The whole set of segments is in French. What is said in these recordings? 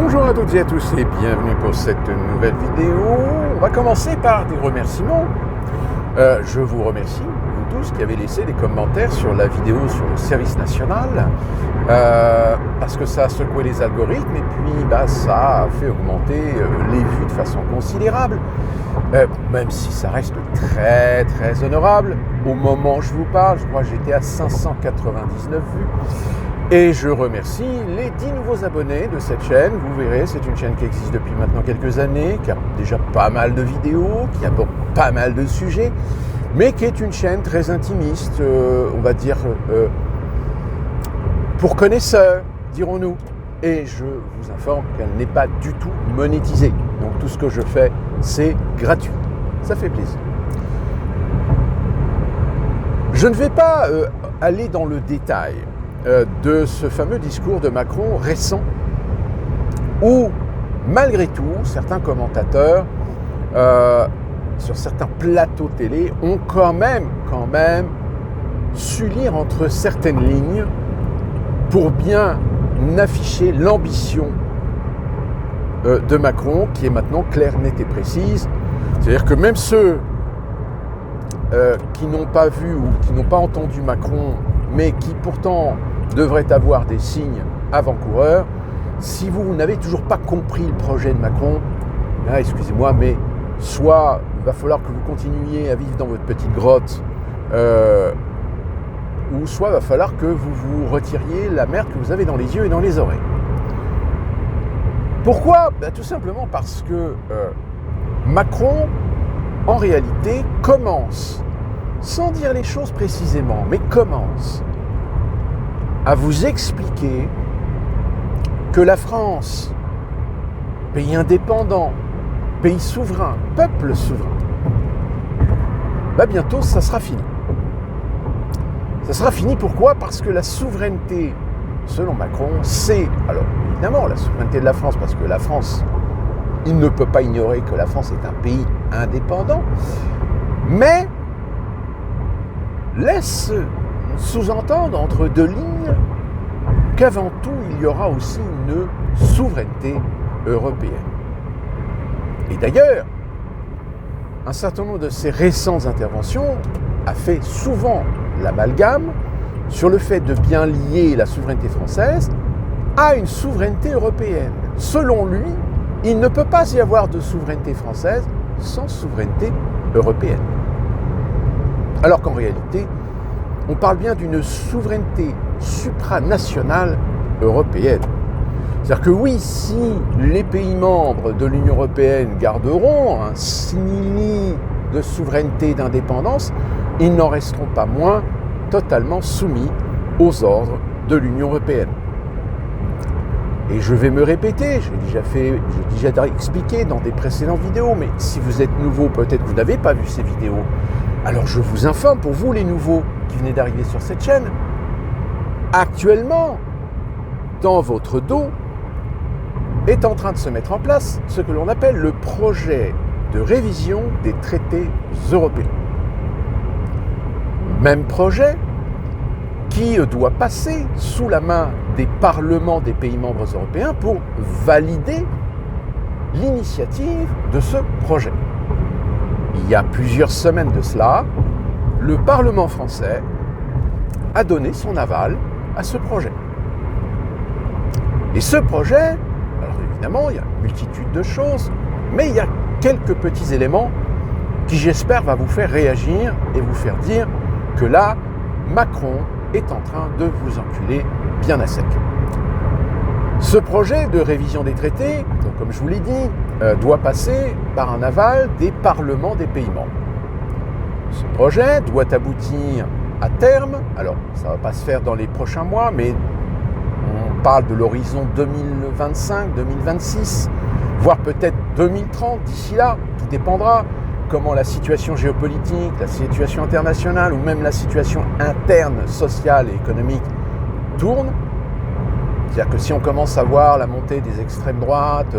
Bonjour à toutes et à tous et bienvenue pour cette nouvelle vidéo. On va commencer par des remerciements. Je vous remercie, vous tous, qui avez laissé des commentaires sur la vidéo sur le service national, parce que ça a secoué les algorithmes et puis ça a fait augmenter les vues de façon considérable, même si ça reste très très honorable. Au moment où je vous parle, je crois que j'étais à 599 vues. Et je remercie les 10 nouveaux abonnés de cette chaîne. Vous verrez, c'est une chaîne qui existe depuis maintenant quelques années, qui a déjà pas mal de vidéos, qui aborde pas mal de sujets, mais qui est une chaîne très intimiste, on va dire, pour connaisseurs, dirons-nous. Et je vous informe qu'elle n'est pas du tout monétisée. Donc tout ce que je fais, c'est gratuit. Ça fait plaisir. Je ne vais pas aller dans le détail de ce fameux discours de Macron récent où, malgré tout, certains commentateurs sur certains plateaux télé ont quand même su lire entre certaines lignes pour bien afficher l'ambition de Macron, qui est maintenant claire, nette et précise. C'est-à-dire que même ceux qui n'ont pas vu ou qui n'ont pas entendu Macron, mais qui pourtant devraient avoir des signes avant-coureurs, si vous n'avez toujours pas compris le projet de Macron, excusez-moi, mais soit il va falloir que vous continuiez à vivre dans votre petite grotte, ou soit il va falloir que vous vous retiriez la merde que vous avez dans les yeux et dans les oreilles. Pourquoi ? Tout simplement parce que Macron, en réalité, commence, sans dire les choses précisément, mais commence à vous expliquer que la France, pays indépendant, pays souverain, peuple souverain, bientôt ça sera fini. Ça sera fini, pourquoi ? Parce que la souveraineté, selon Macron, c'est, alors évidemment la souveraineté de la France, parce que la France, il ne peut pas ignorer que la France est un pays indépendant, mais laisse sous-entendre entre deux lignes qu'avant tout, il y aura aussi une souveraineté européenne. Et d'ailleurs, un certain nombre de ses récentes interventions a fait souvent l'amalgame sur le fait de bien lier la souveraineté française à une souveraineté européenne. Selon lui, il ne peut pas y avoir de souveraineté française sans souveraineté européenne. Alors qu'en réalité, on parle bien d'une souveraineté supranationale européenne. C'est-à-dire que oui, si les pays membres de l'Union européenne garderont un simili de souveraineté et d'indépendance, ils n'en resteront pas moins totalement soumis aux ordres de l'Union européenne. Et je vais me répéter, j'ai déjà expliqué dans des précédentes vidéos, mais si vous êtes nouveau, peut-être que vous n'avez pas vu ces vidéos, alors je vous informe, pour vous les nouveaux qui venez d'arriver sur cette chaîne, actuellement, dans votre dos, est en train de se mettre en place ce que l'on appelle le projet de révision des traités européens. Même projet qui doit passer sous la main des parlements des pays membres européens pour valider l'initiative de ce projet. Il y a plusieurs semaines de cela, le Parlement français a donné son aval à ce projet. Et ce projet, alors évidemment, il y a une multitude de choses, mais il y a quelques petits éléments qui, j'espère, va vous faire réagir et vous faire dire que là, Macron est en train de vous enculer bien à sec. Ce projet de révision des traités, donc comme je vous l'ai dit, doit passer par un aval des parlements des pays membres. Ce projet doit aboutir à terme, alors ça ne va pas se faire dans les prochains mois, mais on parle de l'horizon 2025, 2026, voire peut-être 2030, d'ici là, tout dépendra comment la situation géopolitique, la situation internationale ou même la situation interne, sociale et économique tourne. C'est-à-dire que si on commence à voir la montée des extrêmes droites,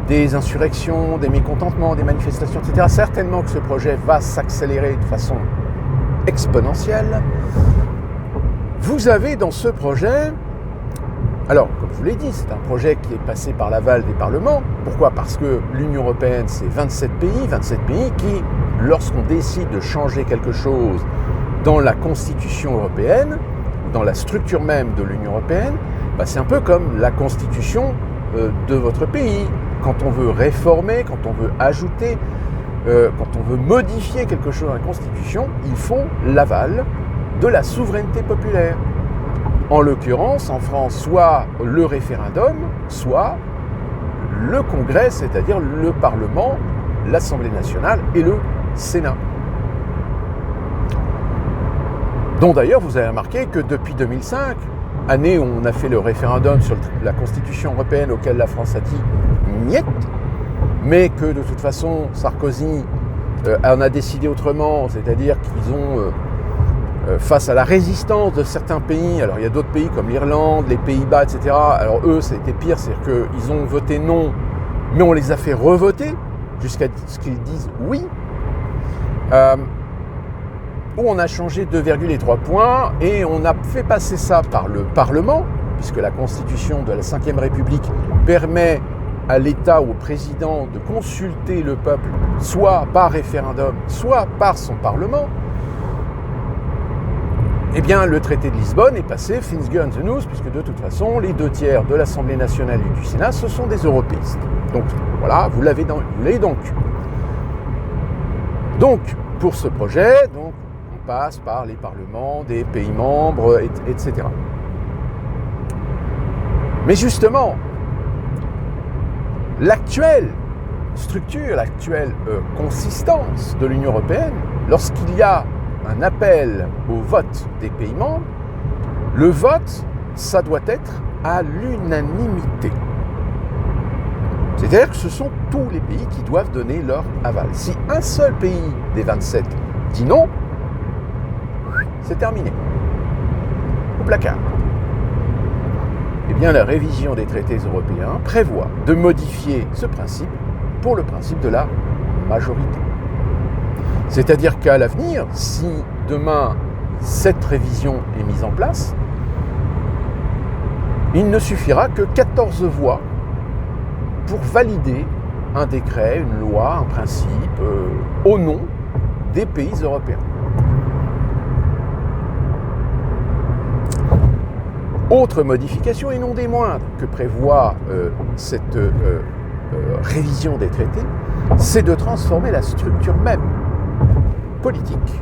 des insurrections, des mécontentements, des manifestations, etc., certainement que ce projet va s'accélérer de façon exponentielle. Vous avez dans ce projet Alors, comme je vous l'ai dit, c'est un projet qui est passé par l'aval des parlements. Pourquoi ? Parce que l'Union européenne, c'est 27 pays qui, lorsqu'on décide de changer quelque chose dans la Constitution européenne, dans la structure même de l'Union européenne, c'est un peu comme la Constitution de votre pays. Quand on veut réformer, quand on veut ajouter, quand on veut modifier quelque chose dans la Constitution, il faut l'aval de la souveraineté populaire. En l'occurrence, en France, soit le référendum, soit le Congrès, c'est-à-dire le Parlement, l'Assemblée nationale et le Sénat. Dont d'ailleurs, vous avez remarqué que depuis 2005, année où on a fait le référendum sur la Constitution européenne auquel la France a dit « niet », mais que de toute façon, Sarkozy en a décidé autrement, c'est-à-dire qu'ils ont... face à la résistance de certains pays, alors il y a d'autres pays comme l'Irlande, les Pays-Bas, etc. Alors eux, ça a été pire, c'est-à-dire qu'ils ont voté non, mais on les a fait revoter jusqu'à ce qu'ils disent oui. Où on a changé 2,3 points et on a fait passer ça par le Parlement, puisque la Constitution de la Ve République permet à l'État ou au président de consulter le peuple, soit par référendum, soit par son Parlement. Eh bien, le traité de Lisbonne est passé fins guns the news, puisque de toute façon, les 2/3 de l'Assemblée nationale et du Sénat, ce sont des européistes. Donc, voilà, vous l'avez donc. Donc, pour ce projet, on passe par les parlements des pays membres, etc. Mais justement, l'actuelle structure, l'actuelle consistance de l'Union européenne, lorsqu'il y a un appel au vote des pays membres, le vote, ça doit être à l'unanimité. C'est-à-dire que ce sont tous les pays qui doivent donner leur aval. Si un seul pays des 27 dit non, c'est terminé. Au placard. Eh bien, la révision des traités européens prévoit de modifier ce principe pour le principe de la majorité. C'est-à-dire qu'à l'avenir, si demain cette révision est mise en place, il ne suffira que 14 voix pour valider un décret, une loi, un principe, au nom des pays européens. Autre modification, et non des moindres, que prévoit cette révision des traités, c'est de transformer la structure même politique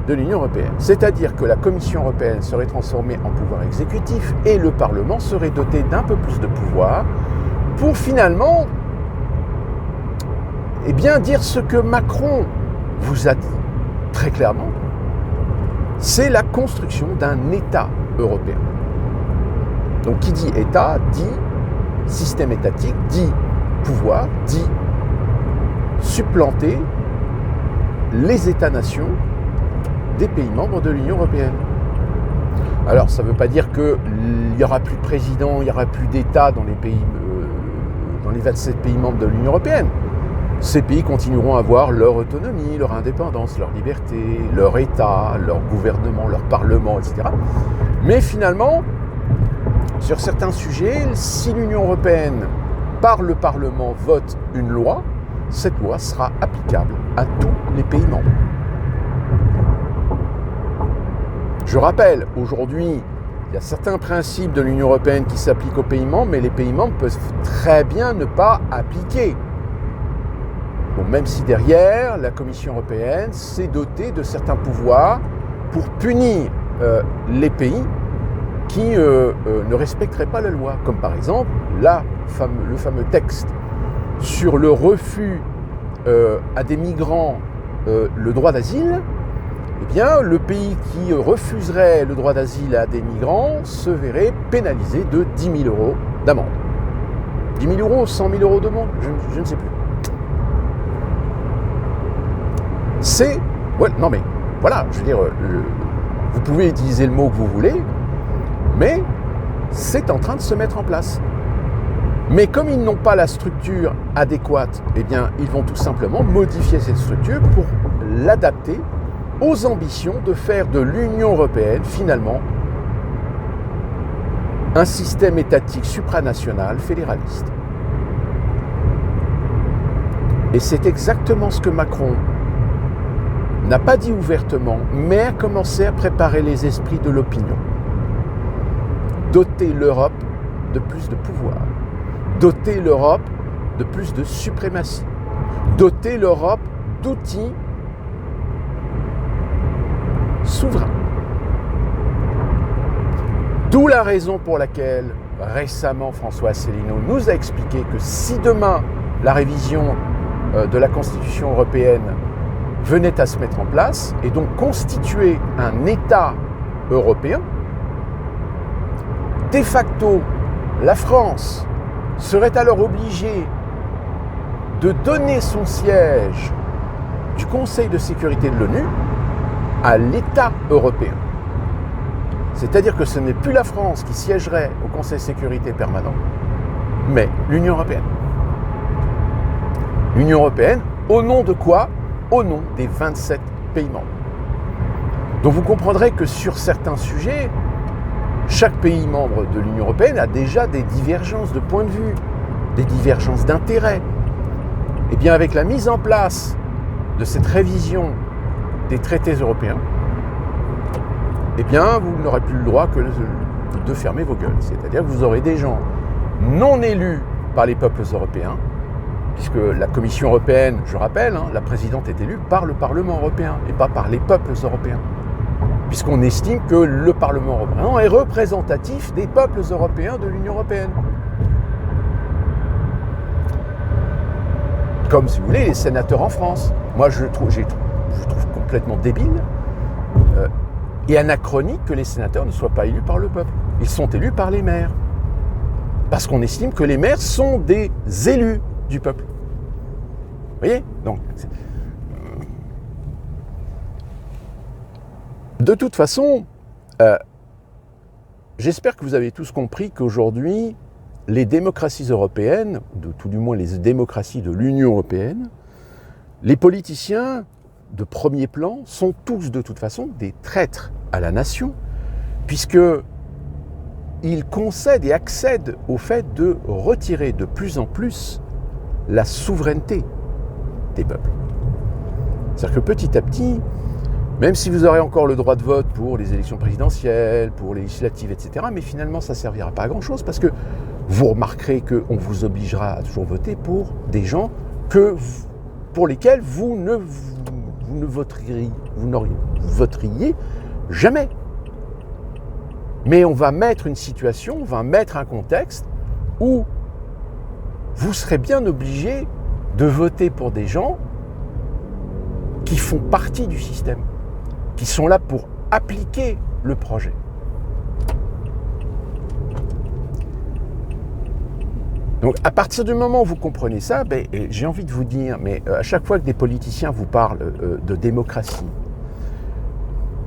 de l'Union européenne. C'est-à-dire que la Commission européenne serait transformée en pouvoir exécutif et le Parlement serait doté d'un peu plus de pouvoir pour finalement dire ce que Macron vous a dit très clairement. C'est la construction d'un État européen. Donc qui dit État, dit système étatique, dit pouvoir, dit supplanter les États-nations des pays membres de l'Union européenne. Alors ça ne veut pas dire qu'il n'y aura plus de président, il n'y aura plus d'État dans les pays, dans les 27 pays membres de l'Union européenne. Ces pays continueront à avoir leur autonomie, leur indépendance, leur liberté, leur État, leur gouvernement, leur parlement, etc. Mais finalement, sur certains sujets, si l'Union européenne, par le Parlement, vote une loi, cette loi sera applicable à tous les pays membres. Je rappelle, aujourd'hui, il y a certains principes de l'Union européenne qui s'appliquent aux pays membres, mais les pays membres peuvent très bien ne pas appliquer. Bon, même si derrière, la Commission européenne s'est dotée de certains pouvoirs pour punir les pays qui ne respecteraient pas la loi, comme par exemple le fameux texte sur le refus à des migrants le droit d'asile. Eh bien, le pays qui refuserait le droit d'asile à des migrants se verrait pénalisé de 10 000 € d'amende. 10 000 €, 100 000 € d'amende, je ne sais plus. C'est... Ouais, non mais, voilà, je veux dire, vous pouvez utiliser le mot que vous voulez, mais c'est en train de se mettre en place. Mais comme ils n'ont pas la structure adéquate, eh bien, ils vont tout simplement modifier cette structure pour l'adapter aux ambitions de faire de l'Union européenne, finalement, un système étatique supranational fédéraliste. Et c'est exactement ce que Macron n'a pas dit ouvertement, mais a commencé à préparer les esprits de l'opinion. Doter l'Europe de plus de pouvoir, doter l'Europe de plus de suprématie, doter l'Europe d'outils souverains. D'où la raison pour laquelle récemment François Asselineau nous a expliqué que si demain la révision de la Constitution européenne venait à se mettre en place et donc constituer un État européen, de facto, la France serait alors obligée de donner son siège du Conseil de sécurité de l'ONU à l'État européen. C'est-à-dire que ce n'est plus la France qui siégerait au Conseil de sécurité permanent, mais l'Union européenne. L'Union européenne, au nom de quoi ? Au nom des 27 pays membres. Donc vous comprendrez que sur certains sujets, chaque pays membre de l'Union européenne a déjà des divergences de point de vue, des divergences d'intérêts. Et bien avec la mise en place de cette révision des traités européens, eh bien vous n'aurez plus le droit que de fermer vos gueules. C'est-à-dire que vous aurez des gens non élus par les peuples européens, puisque la Commission européenne, je rappelle, la présidente est élue par le Parlement européen et pas par les peuples européens. Puisqu'on estime que le Parlement européen est représentatif des peuples européens de l'Union européenne. Comme, si vous voulez, les sénateurs en France. Moi, je trouve complètement débile et anachronique que les sénateurs ne soient pas élus par le peuple. Ils sont élus par les maires. Parce qu'on estime que les maires sont des élus du peuple. Vous voyez ? Donc, de toute façon, j'espère que vous avez tous compris qu'aujourd'hui, les démocraties européennes, tout du moins les démocraties de l'Union européenne, les politiciens de premier plan sont tous de toute façon des traîtres à la nation, puisqu'ils concèdent et accèdent au fait de retirer de plus en plus la souveraineté des peuples. C'est-à-dire que petit à petit, même si vous aurez encore le droit de vote pour les élections présidentielles, pour les législatives, etc., mais finalement ça ne servira pas à grand-chose parce que vous remarquerez qu'on vous obligera à toujours voter pour des gens pour lesquels vous ne voteriez jamais. Mais on va mettre une situation, on va mettre un contexte où vous serez bien obligé de voter pour des gens qui font partie du système, qui sont là pour appliquer le projet. Donc à partir du moment où vous comprenez ça, j'ai envie de vous dire, mais à chaque fois que des politiciens vous parlent de démocratie,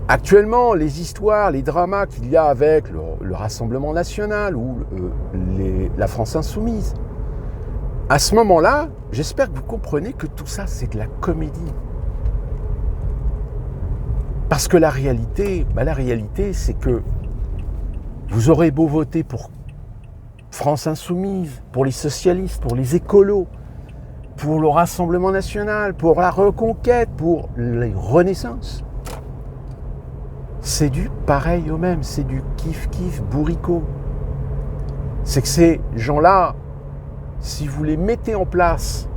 actuellement les histoires, les dramas qu'il y a avec le Rassemblement national ou la France insoumise, à ce moment-là, j'espère que vous comprenez que tout ça c'est de la comédie. Parce que la réalité, c'est que vous aurez beau voter pour France insoumise, pour les socialistes, pour les écolos, pour le Rassemblement national, pour la reconquête, pour les renaissances. C'est du pareil au même, c'est du kiff-kiff bourricot. C'est que ces gens-là, si vous les mettez en place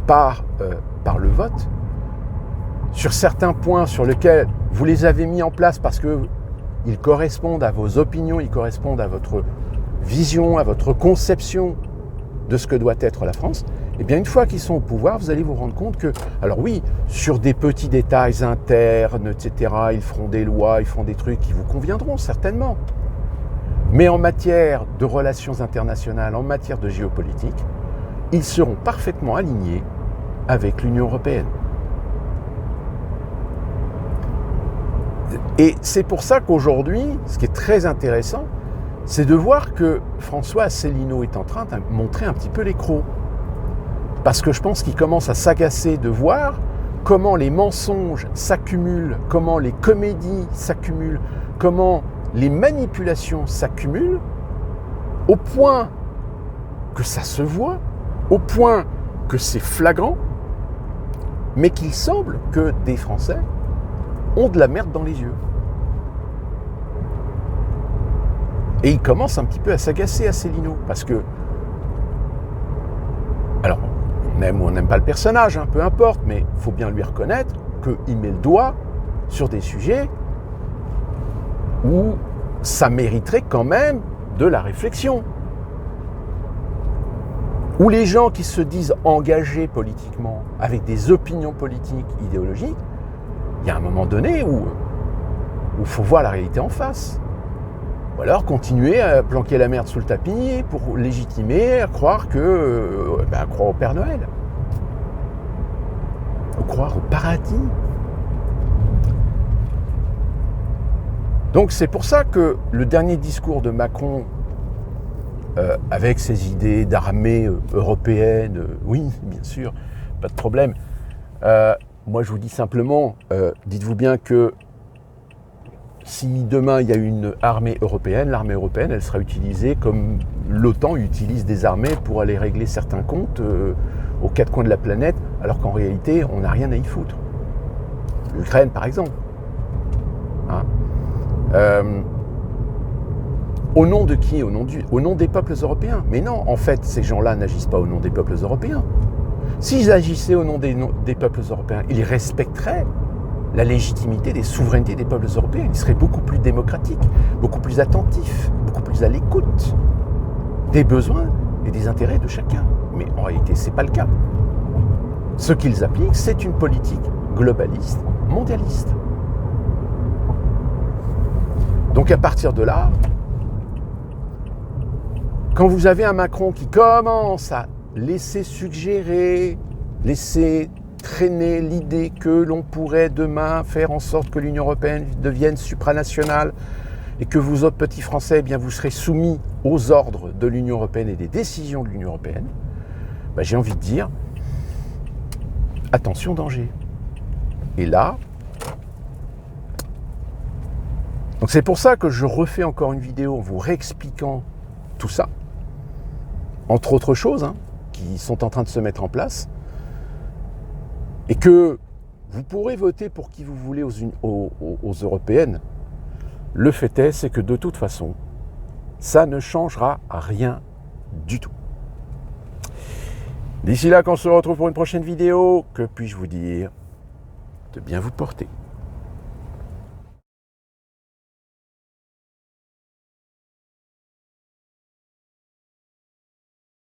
par le vote, sur certains points sur lesquels vous les avez mis en place parce qu'ils correspondent à vos opinions, ils correspondent à votre vision, à votre conception de ce que doit être la France, et bien une fois qu'ils sont au pouvoir, vous allez vous rendre compte que, alors oui, sur des petits détails internes, etc., ils feront des lois, ils feront des trucs qui vous conviendront certainement. Mais en matière de relations internationales, en matière de géopolitique, ils seront parfaitement alignés avec l'Union européenne. Et c'est pour ça qu'aujourd'hui, ce qui est très intéressant, c'est de voir que François Asselineau est en train de montrer un petit peu les crocs. Parce que je pense qu'il commence à s'agacer de voir comment les mensonges s'accumulent, comment les comédies s'accumulent, comment les manipulations s'accumulent au point que ça se voit, au point que c'est flagrant, mais qu'il semble que des Français ont de la merde dans les yeux. Et il commence un petit peu à s'agacer, Asselineau, parce que, alors, on aime ou on n'aime pas le personnage, hein, peu importe, mais il faut bien lui reconnaître qu'il met le doigt sur des sujets où ça mériterait quand même de la réflexion. Où les gens qui se disent engagés politiquement, avec des opinions politiques, idéologiques, il y a un moment donné où il faut voir la réalité en face. Ou alors continuer à planquer la merde sous le tapis pour légitimer à croire à croire au Père Noël. Ou croire au paradis. Donc c'est pour ça que le dernier discours de Macron, avec ses idées d'armée européenne, oui, bien sûr, pas de problème. Moi je vous dis simplement, dites-vous bien que si demain il y a une armée européenne, l'armée européenne, elle sera utilisée comme l'OTAN utilise des armées pour aller régler certains comptes aux quatre coins de la planète, alors qu'en réalité, on n'a rien à y foutre. L'Ukraine, par exemple. Hein, au nom de qui ? Au nom des peuples européens. Mais non, en fait, ces gens-là n'agissent pas au nom des peuples européens. S'ils agissaient au nom des peuples européens, ils respecteraient la légitimité des souverainetés des peuples européens. Ils seraient beaucoup plus démocratiques, beaucoup plus attentifs, beaucoup plus à l'écoute des besoins et des intérêts de chacun. Mais en réalité, ce n'est pas le cas. Ce qu'ils appliquent, c'est une politique globaliste, mondialiste. Donc à partir de là, quand vous avez un Macron qui commence à laisser suggérer, laisser traîner l'idée que l'on pourrait demain faire en sorte que l'Union européenne devienne supranationale et que vous autres petits Français, eh bien, vous serez soumis aux ordres de l'Union européenne et des décisions de l'Union européenne, j'ai envie de dire, attention, danger. Et là, donc c'est pour ça que je refais encore une vidéo en vous réexpliquant tout ça, entre autres choses qui sont en train de se mettre en place, et que vous pourrez voter pour qui vous voulez aux européennes. Le fait est, c'est que de toute façon, ça ne changera rien du tout. D'ici là, quand on se retrouve pour une prochaine vidéo, que puis-je vous dire ? De bien vous porter.